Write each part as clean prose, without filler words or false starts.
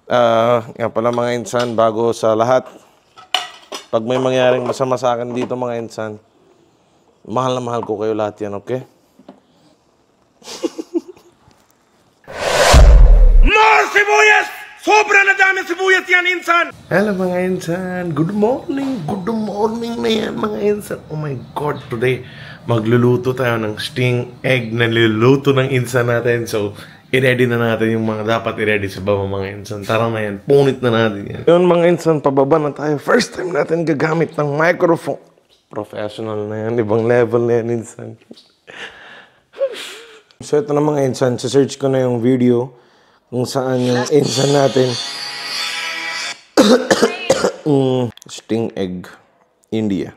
Nga pala mga insan, bago sa lahat, pag may mangyaring masama sa akin dito mga insan, mahal na mahal ko kayo lahat yan, okay? More sibuyas! Sobra na dami sibuyas yan, insan! Hello mga insan, good morning na yan mga insan. Oh my God, today magluluto tayo ng sting egg na niluluto ng insan natin. So, i-ready na natin yung mga dapat i-ready sa baba mga insan. Tara na yan, punit na natin yan. Yun mga insan, pababa na tayo. First time natin gagamit ng microphone. Professional na yan, ibang level na yan insan. So ito na mga insan, search ko na yung video kung saan yung insan natin sting egg India.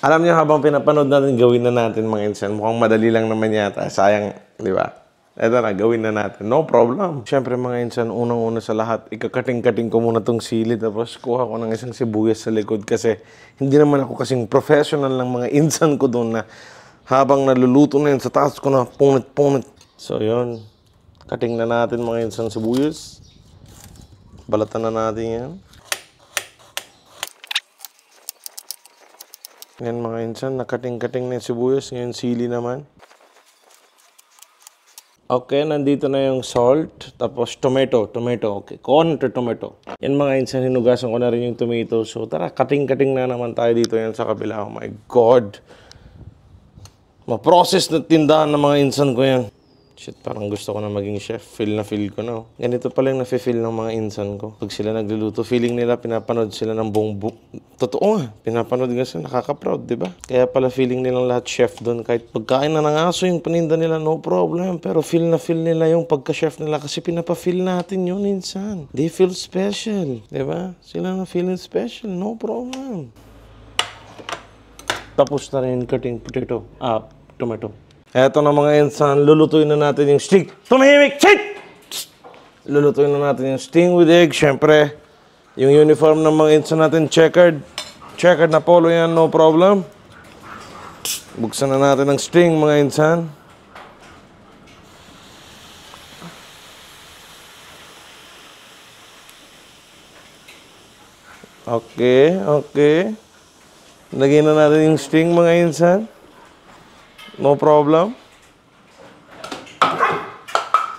Alam niyo, habang pinapanood natin, gawin na natin mga insan. Mukhang madali lang naman yata. Sayang, di ba? Eto na, gawin na natin. No problem. Siyempre mga insan, unang-una sa lahat, ikakating-kating ko muna tong sili. Tapos kuha ko ng isang sibuyas sa likod. Kasi hindi naman ako kasing professional ng mga insan ko doon na habang naluluto na yun, sa taas ko na punit-punit. So yun, kating na natin mga insan sibuyas. Balatan na natin yan. Yan mga insan, nakating-kating na yung sibuyas. Ngayon sili naman. Okay, nandito na yung salt. Tapos tomato. Okay, corn to tomato. Yan mga insan, hinugasan ko na rin yung tomato. So tara, kating-kating na naman tayo dito yan sa kabila. Oh my God. Ma-process na tindahan ng mga insan ko yan. Shit, parang gusto ko na maging chef. Feel na feel ko na. Ganito pala yung nafe-feel ng mga insan ko. Pag sila nagluluto, feeling nila pinapanood sila ng buong totoo nga, pinapanood nga sila, nakaka-proud, di ba? Kaya pala feeling nilang lahat chef doon. Kahit pagkain na ng aso yung paninda nila, no problem. Pero feel na feel nila yung pagka-chef nila kasi pinapa-feel natin yun insan. They feel special, di ba? Sila na feeling special, no problem. Tapos na rin cutting tomato. Eto na mga insan, lulutuin na natin yung sting. Tumahimik! Shit! Lulutuin na natin yung sting with egg. Siyempre, yung uniform ng mga insan natin, checkered. Checkered na polo yan, no problem. Buksan na natin ang sting mga insan. Okay. Lagyan na natin yung sting mga insan. No problem.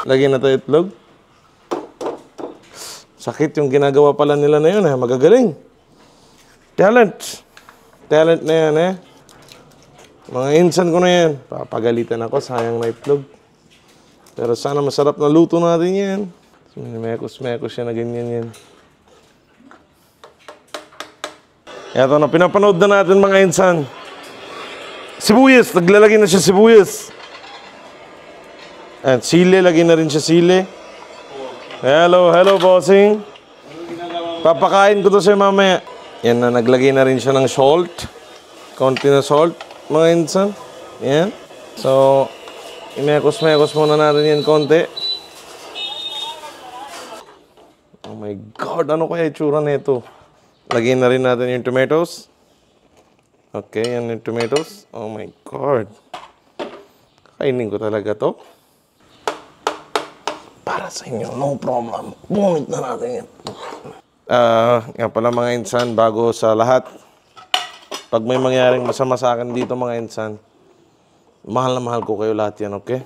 Lagyan na tayo itlog. Sakit yung ginagawa pala nila na yun. Magagaling. Talent na yan Mga insan ko na yan. Papagalitan ako. Sayang na itlog. Pero sana masarap na luto natin yan. Mekos-mekos siya na ganyan yan. Eto na. Pinapanood na natin mga insan. Sibuyas, naglalagay na siya sibuyas. At sili, lagay na rin siya sili. Hello bossing. Papakain ko to siya mamaya. Yan na, naglagay na rin siya ng salt. Konti na salt, mga insan. Yan. So, imekos-mekos muna natin yan konti. Oh my God, ano kaya itsura nito? Lagay na rin natin yung tomatoes. Okay, yan yung tomatoes. Oh my God. Kainin ko talaga to. Para sa inyo, no problem. Punit na natin yan. Nga pala mga insan, bago sa lahat, pag may mangyaring masama sa akin dito mga insan, mahal na mahal ko kayo lahat yan, okay?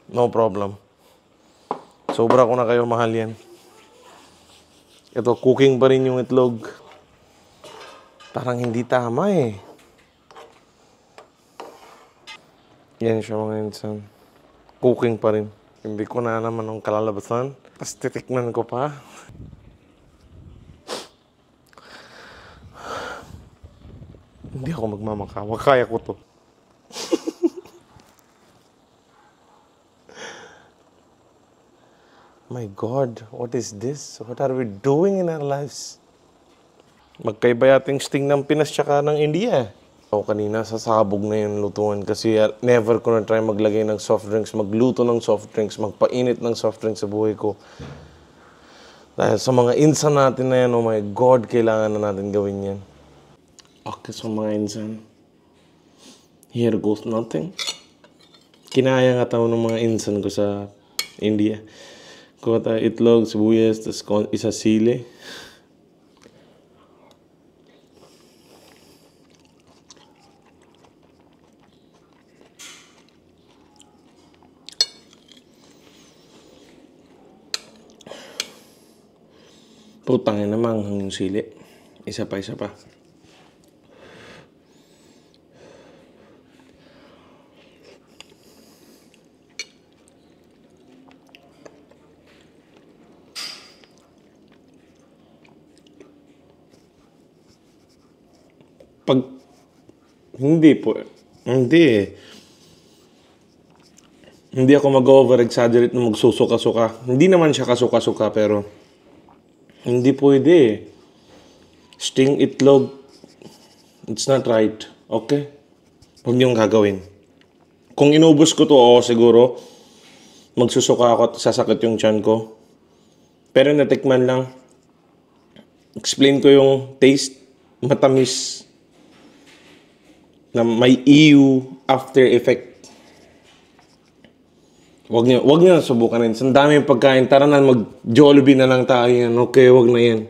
No problem. Sobra ko na kayo mahal yan. Ito, cooking pa rin yung itlog. Parang hindi tama Yan siya mga insan. Cooking pa rin. Hindi ko na naman ang kalalabasan. Tapos titikman ko pa. Hindi ako magmamakawa. Kaya ko to. My God, what is this? What are we doing in our lives? Magkaiba yating sting ng Pinas tsaka ng India. Ako kanina sasabog na yung lutuan kasi never ko na try maglagay ng soft drinks, magluto ng soft drinks, magpainit ng soft drinks sa buhay ko. Dahil sa mga insan natin na yan, oh my God, kailangan na natin gawin yan. Okay, so mga insan, here goes nothing. Kinaya nga tao ng mga insan ko sa India. Kuha tayo itlog, sibuyas, tas isa sili. Putang ina naman yung sili. Isa pa, isa pa. Pag hindi po, hindi eh. Hindi ako mag-over-exaggerate na magsusuka-suka. Hindi naman siya kasuka-suka pero hindi pwede eh. Sting itlog, it's not right. Okay? Huwag niyong gagawin. Kung inubos ko to, oo siguro, magsusuka ako at sasakit yung tiyan ko. Pero natikman lang. Explain ko yung taste. Matamis. Na may EU after effect. Wag niyo subukan rin. Ang daming pagkain. Tara na, mag-Jollibee na lang tayo yan. Okay, wag na yan.